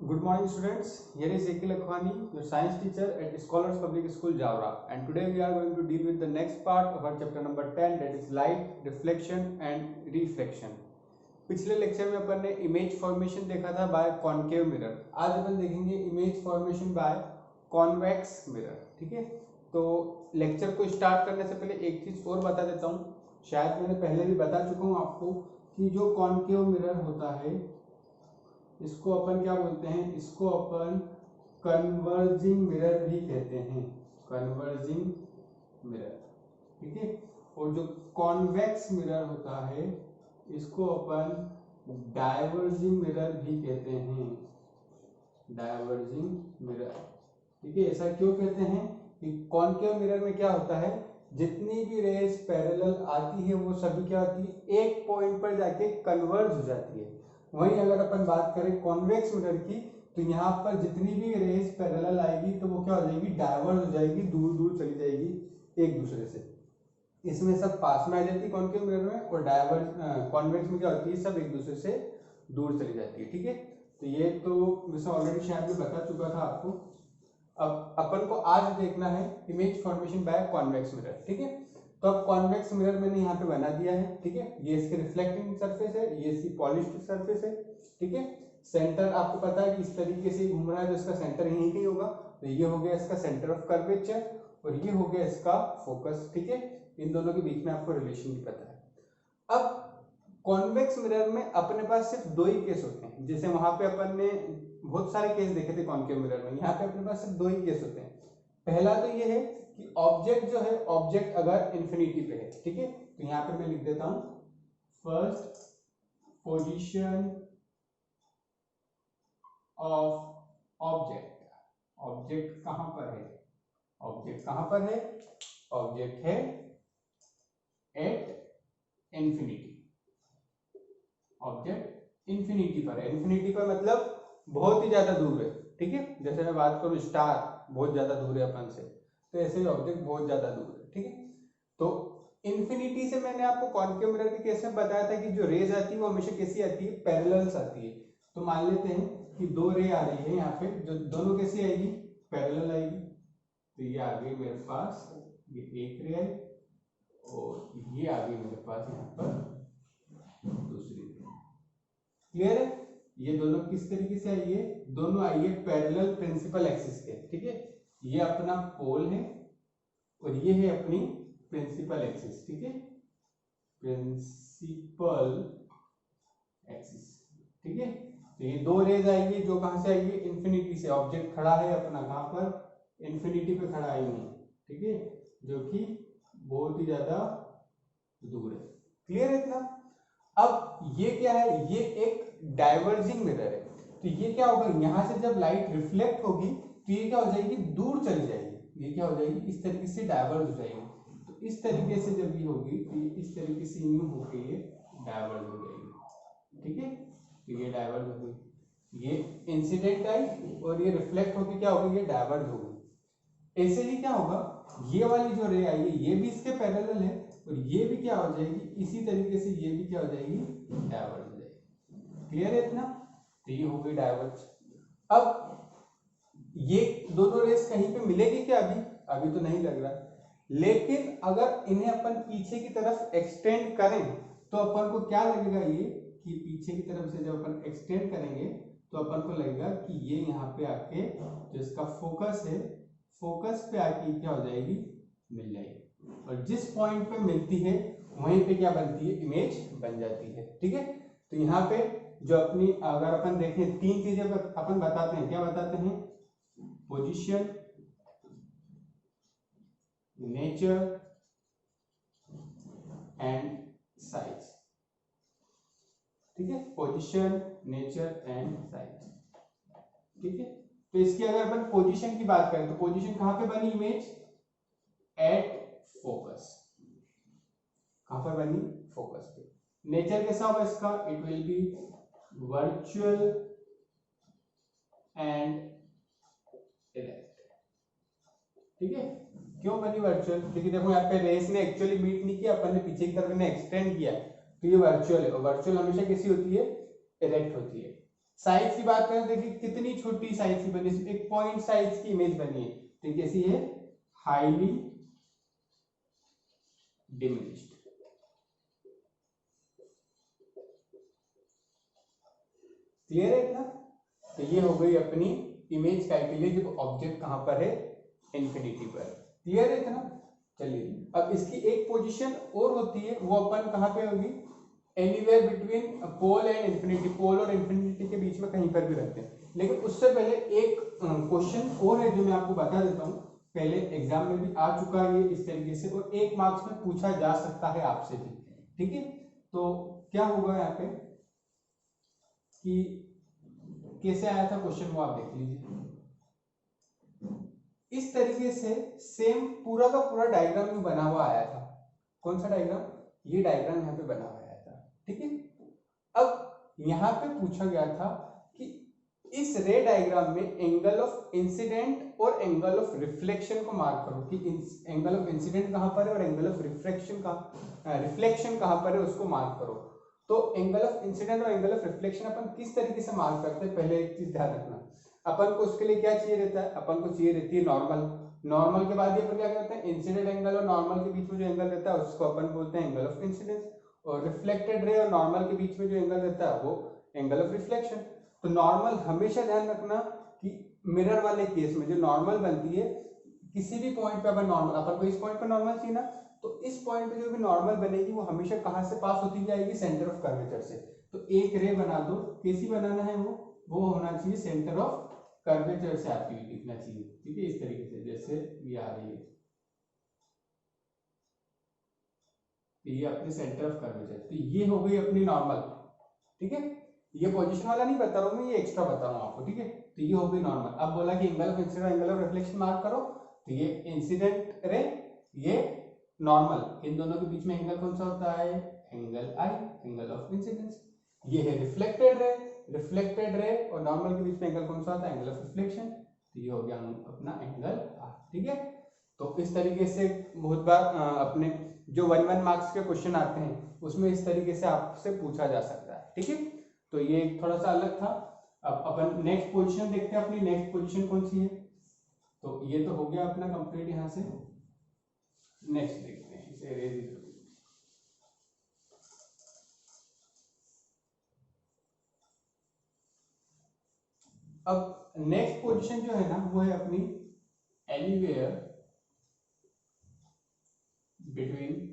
Good morning, students. Here is Ekil Akhwani, your science teacher at Scholars Public School, Javra. And today we are going to deal with the next part of our chapter number 10, that is light, reflection and reflection. पिछले lecture में अपन ने image formation देखा था bye concave mirror. आज अपन देखेंगे image formation by convex mirror. ठीक है, तो लेक्चर को स्टार्ट करने से पहले एक चीज और बता देता हूँ. शायद मैंने पहले भी बता चुका हूँ आपको कि जो कॉनकेव मिरर होता है इसको अपन क्या बोलते हैं, इसको अपन कन्वर्जिंग मिरर भी कहते हैं, कन्वर्जिंग मिरर. ठीक है, और जो कॉन्वेक्स मिरर होता है इसको अपन डाइवर्जिंग मिरर भी कहते हैं, डाइवर्जिंग मिरर. ठीक है, ऐसा क्यों कहते हैं कि कॉनकेव मिरर में क्या होता है, जितनी भी रेज पैरेलल आती है वो सभी क्या होती है, एक पॉइंट पर जाके कन्वर्ज हो जाती है. वहीं अगर अपन बात करें कॉन्वेक्स मिरर की, तो यहाँ पर जितनी भी रेज पैरेलल आएगी तो वो क्या हो जाएगी, डाइवर्ज हो जाएगी, दूर दूर चली जाएगी एक दूसरे से. इसमें सब पास में आ जाती है कॉनकेव मिरर में, और डाइवर्ज कॉन्वेक्स में क्या होती है, सब एक दूसरे से दूर चली जाती है. ठीक है, तो ये तो वैसे ऑलरेडी शायद मैं बता चुका था आपको. अब अपन को आज देखना है image formation by convex mirror. ठीक है, तो अब कॉन्वेक्स मिरर मैंने यहाँ पे बना दिया है. ठीक है, ये इसके रिफ्लेक्टिंग सरफेस है, ये इसकी पॉलिश्ड सरफेस है. ठीक है, सेंटर आपको पता है कि इस तरीके से घूम रहा है, तो इसका सेंटर यहीं कहीं होगा. तो ये हो गया इसका सेंटर ऑफ कर्वेचर और ये हो गया इसका फोकस. ठीक है, इन दोनों के बीच में आपको रिलेशन भी पता है. अब कॉन्वेक्स मिरर में अपने पास सिर्फ दो ही केस होते हैं. जैसे वहां पे अपन ने बहुत सारे केस देखे थे कॉनकेव मिरर में, यहाँ पे अपने पास सिर्फ दो ही केस होते हैं. पहला तो ये है कि ऑब्जेक्ट जो है, ऑब्जेक्ट अगर इंफिनिटी पे है. ठीक है, तो यहाँ पे मैं लिख देता हूं first position of object. Object कहां पर है, ऑब्जेक्ट कहां पर है, ऑब्जेक्ट है एट इंफिनिटी. ऑब्जेक्ट इंफिनिटी पर है. इंफिनिटी पर मतलब बहुत ही ज्यादा दूर है. ठीक है, जैसे मैं बात करूं स्टार बहुत ज्यादा दूर है अपन से, तो ऐसे ही ऑब्जेक्ट बहुत ज्यादा दूर है. ठीक है, तो इंफिनिटी से मैंने आपको कॉनकेव मिरर के केस में बताया था कि जो रेज आती है वो हमेशा कैसी आती है, पैरेलल्स आती है. तो मान लेते हैं कि दो रे आ रही है यहाँ पे, जो दोनों कैसी आएगी, पैरेलल आएगी. तो ये आ गई मेरे पास, ये एक रे आई और ये आ गई मेरे पास यहाँ पर दूसरी रे. क्लियर है, ये दोनों किस तरीके से आई है, दोनों आई है पैरेलल प्रिंसिपल एक्सिस के. ठीक है, ये अपना पोल है और ये है अपनी प्रिंसिपल एक्सिस. ठीक है, प्रिंसिपल एक्सिस. ठीक है, तो ये दो रेज आएगी जो कहां से आएगी, इंफिनिटी से. ऑब्जेक्ट खड़ा है अपना कहां पर, इंफिनिटी पे खड़ा है. ठीक है, जो कि बहुत ही ज्यादा दूर है. क्लियर है इतना. अब ये क्या है, ये एक डाइवर्जिंग मिरर है. तो ये क्या होगा, यहां से जब लाइट रिफ्लेक्ट होगी तो ये क्या हो जाएगी, दूर चली जाएगी. ये क्या हो जाएगी, इस तरीके से डाइवर्ज हो जाएगी. तो इस तरीके से जब ये होगी तो ये इस तरीके से यूं होकर ये डाइवर्ज हो जाएगी. ठीक है, तो ये डाइवर्ज हो गई, ये इंसिडेंट आई और ये रिफ्लेक्ट होकर क्या होगी, ये डाइवर्ज हो गई. ऐसे ही क्या होगा, ये वाली जो रे आई है ये भी इसके पैरेलल है और ये भी क्या हो जाएगी, इसी तरीके से ये भी क्या हो जाएगी, डाइवर्ज हो जाएगी. क्लियर है इतना. तो ये हो गई डाइवर्ज. अब ये दोनों रेस कहीं पे मिलेगी क्या, अभी अभी तो नहीं लग रहा, लेकिन अगर इन्हें अपन पीछे की तरफ एक्सटेंड करें तो अपन को क्या लगेगा, ये कि पीछे की तरफ से जब अपन एक्सटेंड करेंगे तो अपन को लगेगा कि ये यहाँ पे आके जो इसका फोकस है, फोकस पे आके क्या हो जाएगी, मिल जाएगी. और जिस पॉइंट पे मिलती है वहीं पे क्या बनती है, इमेज बन जाती है. ठीक है, तो यहाँ पे जो अपनी अगर अपन देखें तीन चीजें अपन बताते हैं. क्या बताते हैं, पोजीशन, नेचर एंड साइज. ठीक है, पोजीशन, नेचर एंड साइज. ठीक है, तो इसकी अगर अपन पोजीशन की बात करें तो पोजीशन कहां पे बनी, इमेज एट फोकस. कहां पर बनी, फोकस पे. नेचर कैसा होगा इसका, it will be virtual and erect. ठीक है, क्यों बनी वर्चुअल, क्योंकि देखो यहाँ पे रेस ने एक्चुअली मीट नहीं किया, अपन ने पीछे की तरफ एक्सटेंड किया, तो ये वर्चुअल है. और वर्चुअल हमेशा कैसी होती है, इरेक्ट होती है. साइज की बात करें, देखिए कितनी छोटी साइज की बनी, एक पॉइंट साइज की इमेज बनी है, तो कैसी है, हाईली डिमिनिश्ड। क्लियर है इतना? तो ये हो गई अपनी इमेज कैलकुलेट जब ऑब्जेक्ट कहां पर है, इन्फिनिटी पर। क्लियर है इतना? चलिए अब इसकी एक पोजीशन और होती है, वो अपन कहां पे होगी, anywhere between pole and infinity, pole और इन्फिनिटी के बीच में कहीं पर भी रहते हैं। लेकिन उससे पहले एक क्वेश्चन और है जो मैं आपको बता देता हूँ, पहले एग्जाम में भी आ चुका है ये इस तरीके से, और 1 मार्क्स में पूछा जा सकता है आपसे भी। ठीक है, तो क्या होगा यहाँ पे कि कैसे आया था क्वेश्चन, वो आप देख लीजिए। इस तरीके से सेम पूरा का पूरा डायग्राम बना हुआ आया था। कौन सा डायग्राम, ये डायग्राम यहाँ पे बना हुआ आया था। ठीक है, अब यहाँ पे पूछा गया था कि इस रे डायग्राम में एंगल ऑफ इंसिडेंट और एंगल ऑफ रिफ्लेक्शन को मार्क करो, कि एंगल ऑफ इंसिडेंट कहां पर है और एंगल ऑफ रिफ्लेक्शन कहां पर है, उसको मार्क करो। तो एंगल ऑफ इंसिडेंट और एंगल ऑफ रिफ्लेक्शन अपन किस तरीके से मार्क करते हैं, पहले एक चीज ध्यान रखना, अपन को उसके लिए क्या चाहिए रहता है, अपन को चाहिए रहती है नॉर्मल। नॉर्मल के बाद ये अपन क्या करते हैं, इंसिडेंट एंगल और नॉर्मल के बीच में जो एंगल रहता है उसको अपन बोलते हैं एंगल ऑफ इंसिडेंस, और रिफ्लेक्टेड रे और नॉर्मल के बीच में जो एंगल रहता है वो एंगल ऑफ रिफ्लेक्शन। तो नॉर्मल हमेशा ध्यान रखना कि मिरर वाले केस में जो नॉर्मल बनती है, किसी भी पॉइंट पे अपन नॉर्मल, अपन को इस पॉइंट पे नॉर्मल चाहिए ना, तो इस पॉइंट पे जो भी नॉर्मल बनेगी वो हमेशा कहां से पास होती जाएगी, सेंटर ऑफ कर्वेचर से। तो एक रे बना दो, कैसी बनाना है वो होना चाहिए सेंटर ऑफ कर्वेचर से आपकी दिखना चाहिए। ठीक है, इस तरीके से जैसे ये आ रही है, ये अपने सेंटर ऑफ कर्वेचर, तो ये हो गई अपनी नॉर्मल। ठीक है, ये पोजीशन वाला नहीं बता रहा हूं मैं, ये एक्स्ट्रा बता रहा हूं आपको। ठीक है, तो ये हो गई नॉर्मल। अब बोला कि angle of incident angle of reflection mark करो, तो ये इंसिडेंट रे, ये नॉर्मल, इन दोनों के बीच में एंगल कौन सा होता है, angle I, angle of incidence. ये है रिफ्लेक्टेड रे, रिफ्लेक्टेड रे और नॉर्मल के बीच में एंगल कौन सा होता है, एंगल ऑफ रिफ्लेक्शन। तो ये हो गया अपना एंगल आर। ठीक है, तो इस तरीके से बहुत बार अपने जो 1-1 मार्क्स के क्वेश्चन आते हैं उसमें इस तरीके से आपसे पूछा जा सकता है। ठीक है, तो ये थोड़ा सा अलग था। अब अपन नेक्स्ट पोजीशन देखते हैं, अपनी नेक्स्ट पोजीशन कौन सी है। तो ये तो हो गया अपना कंप्लीट यहाँ से। नेक्स्ट देखते हैं इसे रेज। अब नेक्स्ट पोजीशन जो है ना वो है अपनी anywhere between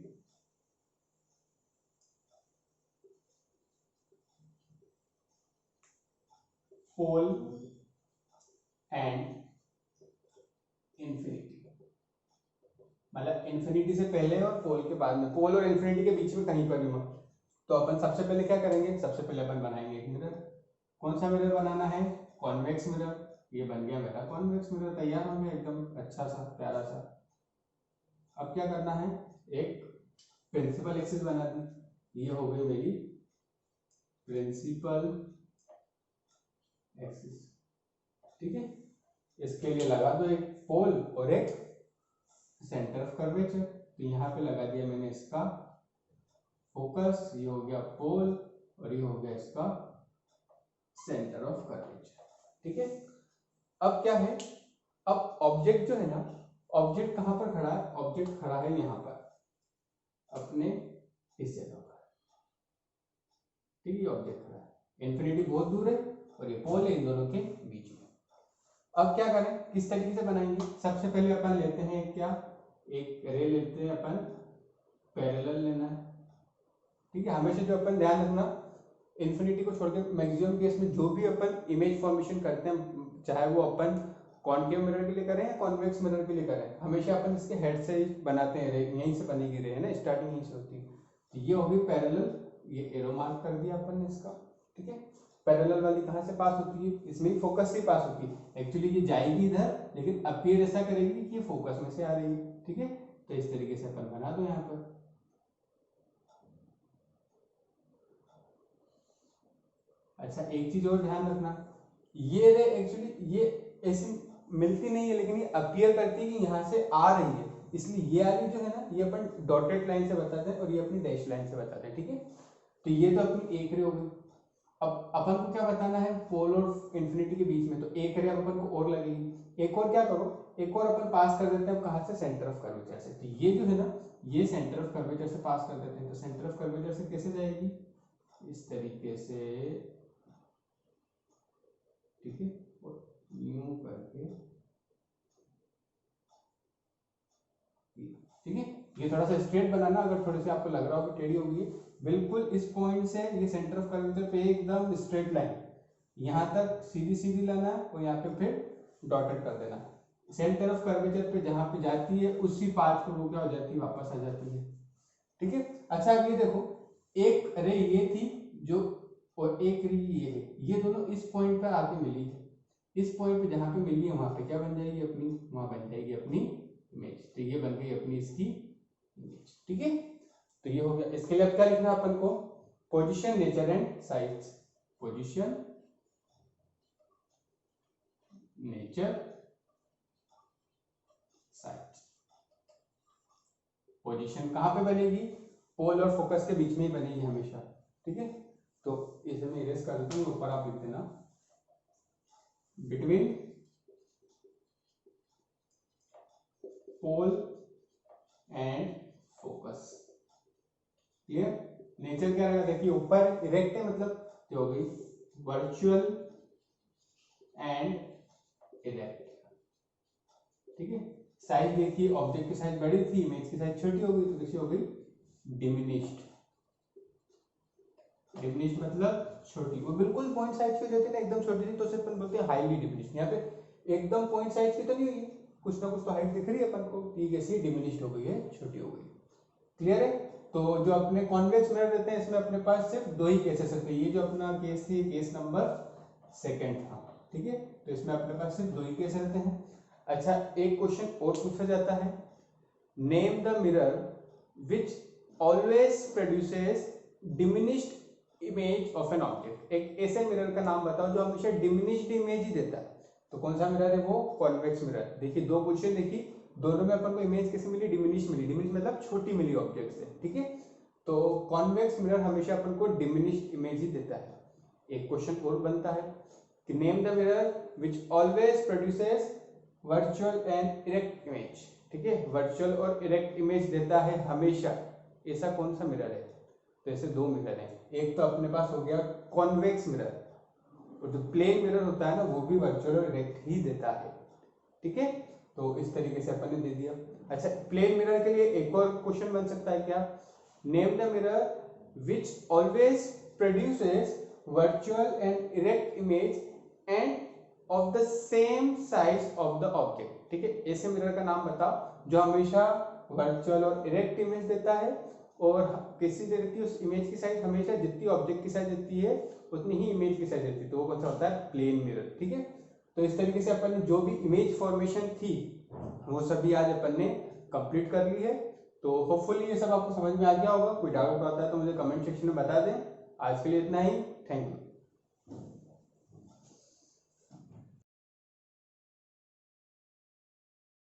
pole and infinity, मतलब इंफिनिटी से पहले और पोल के बाद में, पोल और इंफिनिटी के बीच में कहीं पर भी हो। तो अपन सबसे पहले क्या करेंगे, सबसे पहले अपन बनाएंगे एक मिरर। कौन सा मिरर बनाना है, कॉन्वेक्स मिरर। ये बन गया मेरा कॉन्वेक्स मिरर, तैयार हो गया एकदम अच्छा सा प्यारा सा। अब क्या करना है, एक प्रिंसिपल एक्सिस बना दी, ये हो गई मेरी प्रिंसिपल एक्सिस। ठीक है, इसके लिए लगा दो एक पोल और एक सेंटर ऑफ कर्वेचर। तो यहाँ पे लगा दिया मैंने इसका फोकस, ये हो गया पोल और ये हो गया इसका सेंटर ऑफ कर्वेचर। ठीक है, अब क्या है, अब ऑब्जेक्ट जो है ना, ऑब्जेक्ट कहां पर खड़ा है, ऑब्जेक्ट खड़ा है यहाँ पर अपने इस जगह पर। ठीक है, ऑब्जेक्ट खड़ा है, इन्फिनिटी बहुत दूर है और ये पोल है इन दोनों के बीच में। अब क्या करें, किस तरीके से बनाएंगे, सबसे पहले अपन लेते हैं क्या, एक रे लेते हैं अपन, पैरेलल लेना है। ठीक है, हमेशा जो अपन ध्यान रखना, इन्फिनिटी को छोड़ के मैक्सिमम केस में जो भी अपन इमेज फॉर्मेशन करते हैं, चाहे वो अपन कॉनकेव मिरर के लिए करें या कॉन्वेक्स मिरर के लिए करें, हमेशा अपन इसके हेड से ही बनाते हैं रे, यहीं से बनेगी रे है ना, स्टार्टिंग यहीं से होती है। तो ये होगी पैरेलल, ये एरो मार्क कर दिया अपन ने इसका। ठीक है, पैरेलल वाली कहाँ से पास होती है, इसमें फोकस से पास होती है। एक्चुअली ये जाएगी इधर, लेकिन अपीयर ऐसा करेगी कि ये फोकस में से आ रही है। ठीक है, तो इस तरीके से अपन बना दो यहाँ पर। अच्छा, एक चीज और ध्यान रखना, ये रे एक्चुअली ये ऐसी मिलती नहीं है, लेकिन ये अपीयर करती है कि यहाँ से आ रही है, इसलिए ये वाली जो है ना, ये अपन डॉटेड लाइन से बताते हैं और ये अपनी डैश लाइन से बताते हैं। ठीक है, तो ये तो अपनी एक रे हो गई। अब अपन को क्या बताना है, पोल और इन्फिनिटी के बीच में, तो एक रे अपन को और लगेगी। एक और क्या करो, एक और अपन पास कर देते हैं कहाँ से, सेंटर ऑफ कर्वेचर से। तो ये जो है ना, ये सेंटर ऑफ कर्वेचर से पास कर देते हैं। तो सेंटर ऑफ कर्वेचर से कैसे जाएगी, इस तरीके से, ठीक है, और यूं करके, ठीक है। ये थोड़ा सा स्ट्रेट बनाना, अगर थोड़े से आपको लग रहा हो कि टेढ़ी होगी, बिल्कुल इस पॉइंट से ये सेंटर ऑफ कर्वेचर पे एकदम स्ट्रेट लाइन यहाँ तक सीधी सीधी लाना है, और यहाँ पे फिर डॉटेड कर देना। सेंटर ऑफ कर्वेचर पे जहाँ पे जाती है उसी पाथ पर वो क्या हो जाती है, वापस आ जाती है, ठीक है। अच्छा अब ये देखो, एक रे ये थी जो, और एक रे ये है, ये दोनों इस पॉइंट पर आके मिली है। इस पॉइंट पे जहाँ पे मिली है वहां पे क्या बन जाएगी अपनी, वहां बन जाएगी अपनी इमेज। तो ये बन गई अपनी इसकी इमेज, ठीक है। तो ये हो गया। इसके लिए अब क्या लिखना है अपन को, position, nature and size. Position, nature, size. Position कहां पे बनेगी, पोल और फोकस के बीच में ही बनेगी हमेशा, ठीक है। तो इसे मैं इरेज कर देता हूँ, ऊपर आप लिख देना, between pole and focus. Clear. Nature क्या रहेगा, देखिए ऊपर इरेक्ट है, मतलब जो हो गई वर्चुअल एंड इरेक्ट, ठीक है। साइज देखिए, ऑब्जेक्ट की साइज बड़ी थी, इमेज की साइज छोटी हो गई, तो कैसी हो गई, डिमिनिश्ड। डिमिनिश्ड मतलब छोटी, वो बिल्कुल पॉइंट साइज की रहती है ना, एकदम छोटी थी तो सिर्फ अपन बोलते हैं हाईली डिमिनिश्ड। यहाँ पे एकदम पॉइंट साइज की तो नहीं हुई, कुछ ना कुछ तो हाइट दिख रही है अपन को, ठीक है, ऐसी डिमिनिश्ड हो गई है, छोटी हो गई। क्लियर है। तो जो अपने कॉन्वेक्स मिरर रहते हैं, इसमें अपने पास सिर्फ दो ही केसेस रहते हैं। ये जो अपना केस थी, केस नंबर सेकंड था, ठीक है। तो इसमें अपने पास सिर्फ दो ही केस रहते हैं। अच्छा, एक क्वेश्चन और पूछा जाता है, name the mirror which always produces diminished image of an object. एक ऐसे मिरर का नाम बताओ जो हमेशा डिमिनिश्ड इमेज ही देता है। तो कौन सा मिरर है वो, कॉन्वेक्स मिरर। देखिए दो क्वेश्चन देखिए, दोनों में अपन को इमेज कैसे मिली, डिमिनिश मिली। डिमिनिश मतलब छोटी मिली ऑब्जेक्ट से, ठीक है। तो कॉन्वेक्स मिरर हमेशा अपन को डिमिनिश्ड इमेज ही देता है। एक क्वेश्चन और बनता है कि name the mirror which always produces virtual and erect image, ठीक है। वर्चुअल और इरेक्ट इमेज देता है हमेशा, ऐसा कौन सा मिरर है। तो ऐसे दो मिरर है, एक तो अपने पास हो गया कॉन्वेक्स मिरर, और जो प्लेन मिरर होता है ना, वो भी वर्चुअल और इरेक्ट ही देता है, ठीक है। तो इस तरीके से अपन ने दे दिया। अच्छा, प्लेन मिरर के लिए एक और क्वेश्चन बन सकता है क्या, name the mirror which always produces virtual and erect image end of the same size of the object, ठीक है। ऐसे मिरर का नाम बताओ जो हमेशा वर्चुअल और इरेक्ट इमेज देता है, और कैसी देती है, उस इमेज की साइज हमेशा जितनी ऑब्जेक्ट की साइज देती है उतनी ही इमेज की साइज देती है। तो वो कौन सा होता है, प्लेन मिरर, ठीक है। तो इस तरीके से अपन ने जो भी इमेज फॉर्मेशन थी वो सभी आज अपन ने कंप्लीट कर ली है। तो होपफुली ये सब आपको समझ में आ गया होगा। कोई डाउट आता है तो मुझे कमेंट सेक्शन में बता दें। आज के लिए इतना ही, थैंक यू।